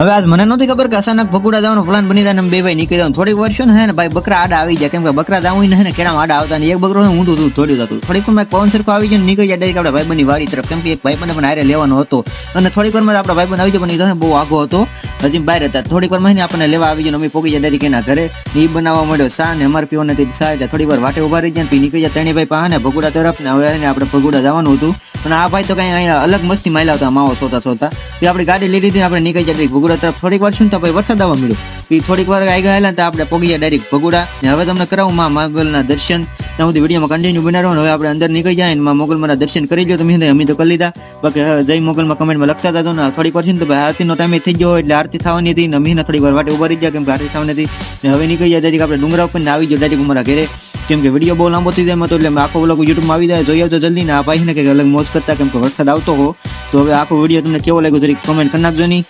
હવે આજ મને નથી ખબર કે અચાનક ભગુડા જવાનો પ્લાન બની જાય ને બે ભાઈ નીકળી જવાનું. થોડીક વાર છે ને ભાઈ બકરા આડા આવી જાય, કેમ કે બકરા જાવું ને કેળામાં આડા આવતા ને એક બકરો ઊંધું થોડું જતું. થોડીક વાર પવન સરખો આવી જાય નીકળી જાય ડાયરેક્ટ આપણા ભાઈબંધની વાડી તરફ, કેમ કે એક ભાઈબંધ પણ હારે લેવાનો હતો અને થોડીક વારમાં આપણા ભાઈબંધ આવી જાય પણ એ બહુ આગો હતો, હજી બહાર હતા. થોડીક વાર માં આપણને લેવા આવી જાય, અમે પોગી જાય ડાયરેક્ટ એના ઘરે. એ બનાવવા માંડ્યો સા ને અમારે પીવાને તે સા, એટલે થોડી વાર વાટે ઉભા રહી જાય ને નીકળી જાય ત્રણેય ભાઈ પાહે ભગુડા તરફ ને. હવે આપણે ભગુડા જવાનું હતું પણ આ ભાઈ તો કઈ અહીંયા અલગ મસ્તી માયલા હતા માવો સોતા એ આપણી ગાડી લઈ લીધી, આપણે નીકળી જાય ભગુડા તરફ. થોડીક વાર શું તો ભાઈ વરસાદ આવવા મળ્યો, થોડીક વાર આવી ગયા તો આપણે પોગી ગયા ડાયરેક્ટ ભગુડા. ને હવે તમને કરાવું માં મોગલના દર્શન. ત્યાં સુધી વિડીયોમાં કન્ટિન્યુ બનાવો. હવે આપણે અંદર નીકળી જાય ને માં મોગલમાં દર્શન કરી લો તમે. અમે તો કરી લીધા, બાકી જય મોગલમાં કમેન્ટમાં લખતા હતા. ને થોડીક વાર છે ને તો ભાઈ આરતીનો ટાઈમ થઈ ગયો એટલે આરતી થવાની હતી ને અમે થોડીક વાર વાટે ઉભા રહી ગયા, કેમ કે આરતી થવાની હતી. ને હવે નીકળી જાય ડાયરેક્ટ આપણે ડુંગરા ઉપર ને આવી ગયો ડાયરેક્ટ અમારા ઘરે, કેમ કે વિડીયો બહુ લાંબો થઈ જાય તો એટલે આખો વ્લોગ યુટ્યુબમાં આવી જાય. જોઈ આવજો જલ્દી ને આ ભાઈને કંઈક અલગ મોજ કરતા, કેમ કે વરસાદ આવતો હો. તો હવે આખો વિડીયો તમને કેવો લાગ્યો જરીક કમેન્ટ કરી નાખજો નહીં.